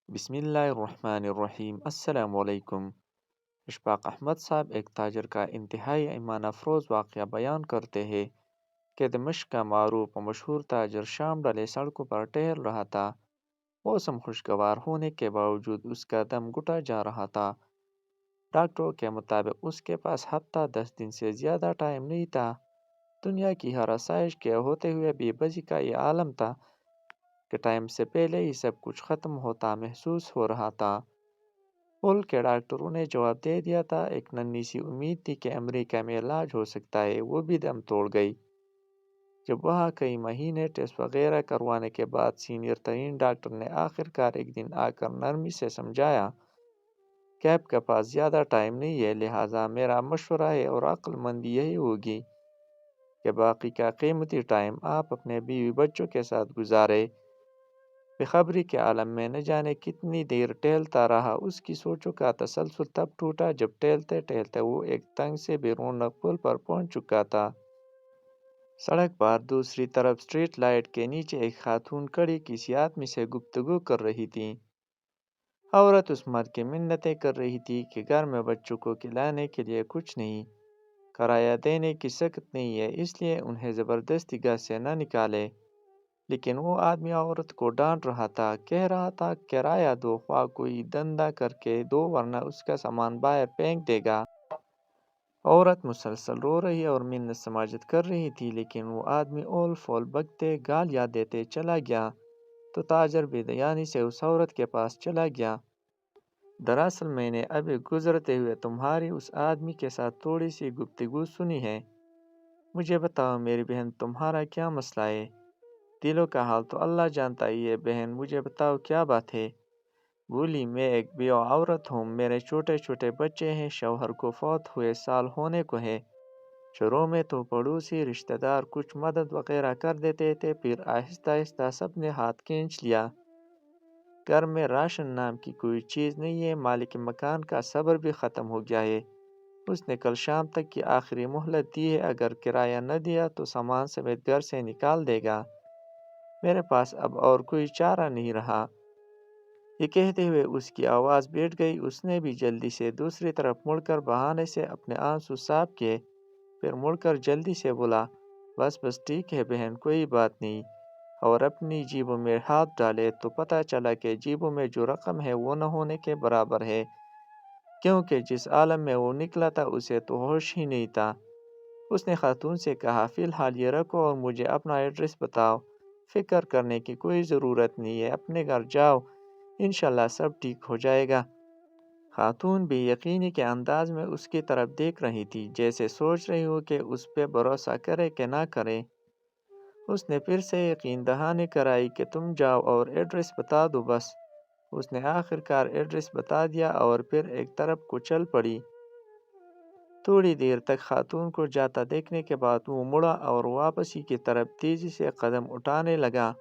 بسم اللہ الرحمن الرحیم۔ السلام علیکم۔ اشفاق احمد صاحب ایک تاجر کا انتہائی ایمان افروز واقعہ بیان کرتے ہیں کہ دمشق کا معروف و مشہور تاجر شام ڈلے سڑکوں پر ٹہل رہا تھا۔ موسم خوشگوار ہونے کے باوجود اس کا دم گھٹا جا رہا تھا۔ ڈاکٹروں کے مطابق اس کے پاس ہفتہ 10 دن سے زیادہ ٹائم نہیں تھا۔ دنیا کی ہر آسائش کے ہوتے ہوئے بے بسی کا یہ عالم تھا کہ ٹائم سے پہلے ہی سب کچھ ختم ہوتا محسوس ہو رہا تھا۔ ملک کے ڈاکٹروں نے جواب دے دیا تھا۔ ایک ننھی سی امید تھی کہ امریکہ میں علاج ہو سکتا ہے، وہ بھی دم توڑ گئی۔ جب وہاں کئی مہینے ٹیسٹ وغیرہ کروانے کے بعد سینئر ترین ڈاکٹر نے آخر کار ایک دن آ کر نرمی سے سمجھایا کہ آپ کے پاس زیادہ ٹائم نہیں ہے، لہٰذا میرا مشورہ ہے اور عقل مندی یہی ہوگی کہ باقی کا قیمتی ٹائم آپ اپنے بیوی بچوں کے ساتھ گزارے۔ بےخبری کے عالم میں نہ جانے کتنی دیر ٹہلتا رہا۔ اس کی سوچوں کا تسلسل تب ٹوٹا جب ٹہلتے ٹہلتے وہ ایک تنگ سے بے رونق پل پر پہنچ چکا تھا۔ سڑک پر دوسری طرف اسٹریٹ لائٹ کے نیچے ایک خاتون کھڑی کسی آدمی سے گفتگو کر رہی تھی۔ عورت اس مرد کی منتیں کر رہی تھی کہ گھر میں بچوں کو کھلانے کے لیے کچھ نہیں، کرایہ دینے کی سخت نہیں ہے، اس لیے انہیں زبردستی گھر سے نہ نکالے۔ لیکن وہ آدمی عورت کو ڈانٹ رہا تھا، کہہ رہا تھا کرایہ دو، خواہ کوئی دھندا کر کے دو ورنہ اس کا سامان باہر پھینک دے گا۔ عورت مسلسل رو رہی اور منت سماجت کر رہی تھی، لیکن وہ آدمی اول فول بکتے گالیاں دیتے چلا گیا تو تاجر بے دیانی سے اس عورت کے پاس چلا گیا۔ دراصل میں نے ابھی گزرتے ہوئے تمہاری اس آدمی کے ساتھ تھوڑی سی گفتگو سنی ہے۔ مجھے بتاؤ میری بہن، تمہارا کیا مسئلہ ہے؟ دلوں کا حال تو اللہ جانتا ہی ہے بہن، مجھے بتاؤ کیا بات ہے؟ بولی، میں ایک بیوہ عورت ہوں، میرے چھوٹے چھوٹے بچے ہیں، شوہر کو فوت ہوئے سال ہونے کو ہے۔ شروع میں تو پڑوسی رشتہ دار کچھ مدد وغیرہ کر دیتے تھے، پھر آہستہ آہستہ سب نے ہاتھ کھینچ لیا۔ گھر میں راشن نام کی کوئی چیز نہیں ہے، مالک مکان کا صبر بھی ختم ہو گیا ہے۔ اس نے کل شام تک کی آخری مہلت دی ہے، اگر کرایہ نہ دیا تو سامان سمیت گھر سے نکال دے گا۔ میرے پاس اب اور کوئی چارہ نہیں رہا۔ یہ کہتے ہوئے اس کی آواز بیٹھ گئی۔ اس نے بھی جلدی سے دوسری طرف مڑ کر بہانے سے اپنے آنسو صاف کیے، پھر مڑ کر جلدی سے بولا، بس بس ٹھیک ہے بہن، کوئی بات نہیں۔ اور اپنی جیبوں میں ہاتھ ڈالے تو پتہ چلا کہ جیبوں میں جو رقم ہے وہ نہ ہونے کے برابر ہے، کیونکہ جس عالم میں وہ نکلا تھا اسے تو ہوش ہی نہیں تھا۔ اس نے خاتون سے کہا، فی الحال یہ رکھو اور مجھے اپنا ایڈریس بتاؤ۔ فکر کرنے کی کوئی ضرورت نہیں ہے، اپنے گھر جاؤ، انشاءاللہ سب ٹھیک ہو جائے گا۔ خاتون بے یقینی کے انداز میں اس کی طرف دیکھ رہی تھی، جیسے سوچ رہی ہو کہ اس پہ بھروسہ کرے کہ نہ کرے۔ اس نے پھر سے یقین دہانی کرائی کہ تم جاؤ اور ایڈریس بتا دو بس۔ اس نے آخر کار ایڈریس بتا دیا اور پھر ایک طرف کو چل پڑی۔ تھوڑی دیر تک خاتون کو جاتا دیکھنے کے بعد وہ مڑا اور واپسی کی طرف تیزی سے قدم اٹھانے لگا۔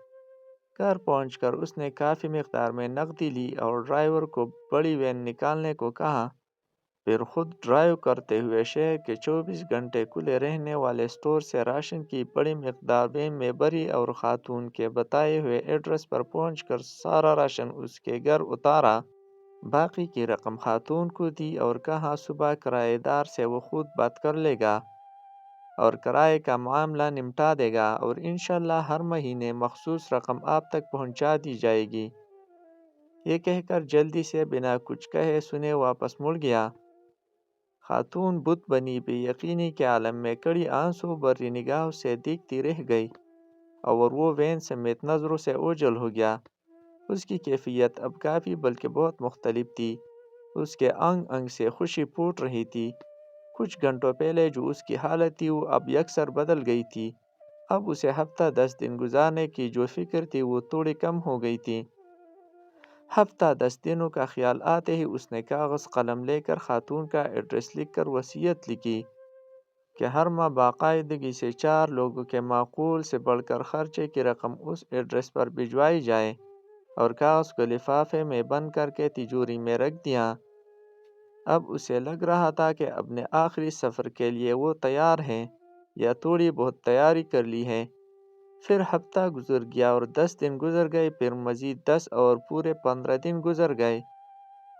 گھر پہنچ کر اس نے کافی مقدار میں نقدی لی اور ڈرائیور کو بڑی وین نکالنے کو کہا، پھر خود ڈرائیو کرتے ہوئے شہر کے 24 گھنٹے کھلے رہنے والے سٹور سے راشن کی بڑی مقدار وین میں بھری اور خاتون کے بتائے ہوئے ایڈریس پر پہنچ کر سارا راشن اس کے گھر اتارا۔ باقی کی رقم خاتون کو دی اور کہا صبح کرایہ دار سے وہ خود بات کر لے گا اور کرائے کا معاملہ نمٹا دے گا، اور انشاءاللہ ہر مہینے مخصوص رقم آپ تک پہنچا دی جائے گی۔ یہ کہہ کر جلدی سے بنا کچھ کہے سنے واپس مڑ گیا۔ خاتون بت بنی بے یقینی کے عالم میں کڑی آنسو بھری نگاہوں سے دیکھتی رہ گئی اور وہ وین سمیت نظروں سے اوجھل ہو گیا۔ اس کی کیفیت اب کافی بلکہ بہت مختلف تھی۔ اس کے انگ انگ سے خوشی پھوٹ رہی تھی۔ کچھ گھنٹوں پہلے جو اس کی حالت تھی وہ اب یکسر بدل گئی تھی۔ اب اسے ہفتہ 10 دن گزارنے کی جو فکر تھی وہ تھوڑی کم ہو گئی تھی۔ ہفتہ 10 دنوں کا خیال آتے ہی اس نے کاغذ قلم لے کر خاتون کا ایڈریس لکھ کر وصیت لکھی کہ ہر ماہ باقاعدگی سے 4 لوگوں کے معقول سے بڑھ کر خرچے کی رقم اس ایڈریس پر بھجوائی جائے، اور کاغذ کو لفافے میں بند کر کے تجوری میں رکھ دیا۔ اب اسے لگ رہا تھا کہ اپنے آخری سفر کے لیے وہ تیار ہے، یا تھوڑی بہت تیاری کر لی ہے۔ پھر ہفتہ گزر گیا اور 10 دن گزر گئے، پھر مزید 10 اور پورے 15 دن گزر گئے۔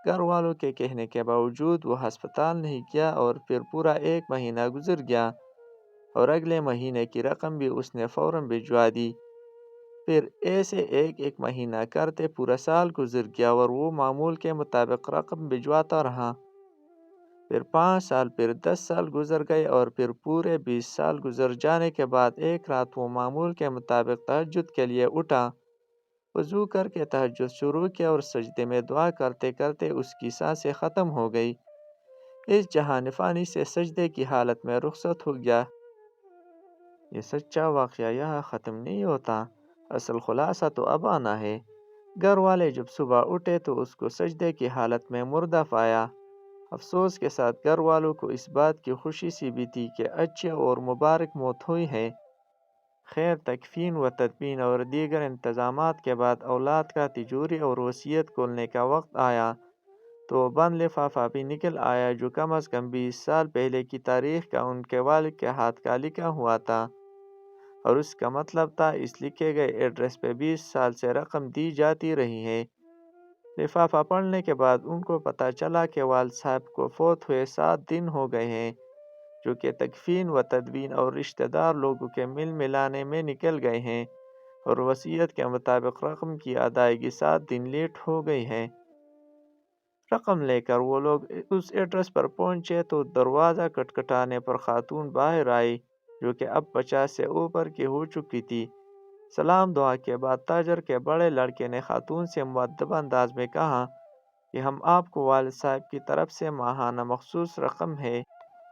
گھر والوں کے کہنے کے باوجود وہ ہسپتال نہیں گیا، اور پھر پورا 1 مہینہ گزر گیا اور اگلے مہینے کی رقم بھی اس نے فوراً بھجوا دی۔ پھر ایسے ایک مہینہ کرتے پورا سال گزر گیا اور وہ معمول کے مطابق رقم بھجواتا رہا۔ پھر 5 سال، پھر 10 سال گزر گئے اور پھر پورے 20 سال گزر جانے کے بعد ایک رات وہ معمول کے مطابق تہجد کے لیے اٹھا۔ وضو کر کے تہجد شروع کیا اور سجدے میں دعا کرتے کرتے اس کی سانسیں ختم ہو گئی۔ اس جہان فانی سے سجدے کی حالت میں رخصت ہو گیا۔ یہ سچا واقعہ یہاں ختم نہیں ہوتا، اصل خلاصہ تو اب آنا ہے۔ گھر والے جب صبح اٹھے تو اس کو سجدے کی حالت میں مردہ پایا۔ افسوس کے ساتھ گھر والوں کو اس بات کی خوشی سی بھی تھی کہ اچھی اور مبارک موت ہوئی ہے۔ خیر، تکفین و تدفین اور دیگر انتظامات کے بعد اولاد کا تجوری اور وصیت کھولنے کا وقت آیا تو بند لفافہ بھی نکل آیا جو کم از کم 20 سال پہلے کی تاریخ کا ان کے والد کے ہاتھ کا لکھا ہوا تھا، اور اس کا مطلب تھا اس لکھے گئے ایڈریس پہ 20 سال سے رقم دی جاتی رہی ہے۔ لفافہ پڑھنے کے بعد ان کو پتہ چلا کہ والد صاحب کو فوت ہوئے 7 دن ہو گئے ہیں، جو کہ تکفین و تدفین اور رشتہ دار لوگوں کے مل ملانے میں نکل گئے ہیں، اور وصیت کے مطابق رقم کی ادائیگی 7 دن لیٹ ہو گئی ہے۔ رقم لے کر وہ لوگ اس ایڈریس پر پہنچے تو دروازہ کھٹکھٹانے پر خاتون باہر آئی، جو کہ اب 50 سے اوپر کی ہو چکی تھی۔ سلام دعا کے بعد تاجر کے بڑے لڑکے نے خاتون سے مؤدب انداز میں کہا کہ ہم آپ کو والد صاحب کی طرف سے ماہانہ مخصوص رقم ہے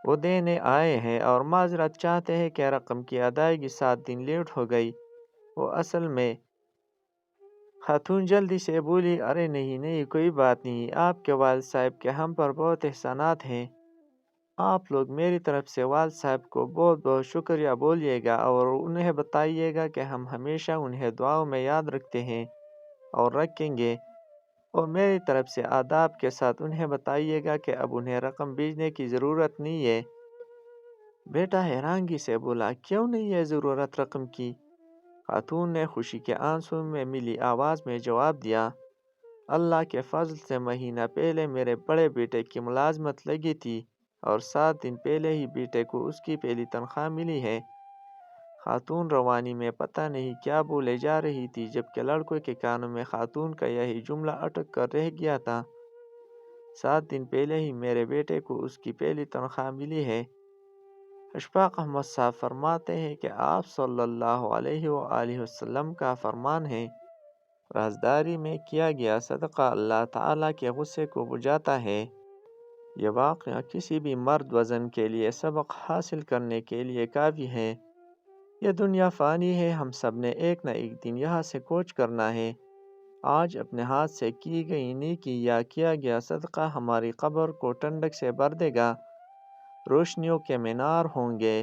وہ دینے آئے ہیں، اور معذرت چاہتے ہیں کہ رقم کی ادائیگی 7 دن لیٹ ہو گئی۔ وہ اصل میں خاتون جلدی سے بولی، ارے نہیں نہیں، کوئی بات نہیں، آپ کے والد صاحب کے ہم پر بہت احسانات ہیں۔ آپ لوگ میری طرف سے والد صاحب کو بہت بہت شکریہ بولیے گا اور انہیں بتائیے گا کہ ہم ہمیشہ انہیں دعاؤں میں یاد رکھتے ہیں اور رکھیں گے، اور میری طرف سے آداب کے ساتھ انہیں بتائیے گا کہ اب انہیں رقم بھیجنے کی ضرورت نہیں ہے۔ بیٹا حیرانگی سے بولا، کیوں نہیں ہے ضرورت رقم کی؟ خاتون نے خوشی کے آنسوں میں ملی آواز میں جواب دیا، اللہ کے فضل سے مہینہ پہلے میرے بڑے بیٹے کی ملازمت لگی تھی اور 7 دن پہلے ہی بیٹے کو اس کی پہلی تنخواہ ملی ہے۔ خاتون روانی میں پتہ نہیں کیا بولے جا رہی تھی، جبکہ لڑکوں کے کانوں میں خاتون کا یہی جملہ اٹک کر رہ گیا تھا، 7 دن پہلے ہی میرے بیٹے کو اس کی پہلی تنخواہ ملی ہے۔ اشفاق احمد صاحب فرماتے ہیں کہ آپ صلی اللہ علیہ وآلہ وسلم کا فرمان ہے، رازداری میں کیا گیا صدقہ اللہ تعالیٰ کے غصے کو بجھاتا ہے۔ یہ واقعہ کسی بھی مرد وزن کے لیے سبق حاصل کرنے کے لیے کافی ہے۔ یہ دنیا فانی ہے، ہم سب نے ایک نہ ایک دن یہاں سے کوچ کرنا ہے۔ آج اپنے ہاتھ سے کی گئی نیکی یا کیا گیا صدقہ ہماری قبر کو ٹھنڈک سے بھر دے گا، روشنیوں کے مینار ہوں گے۔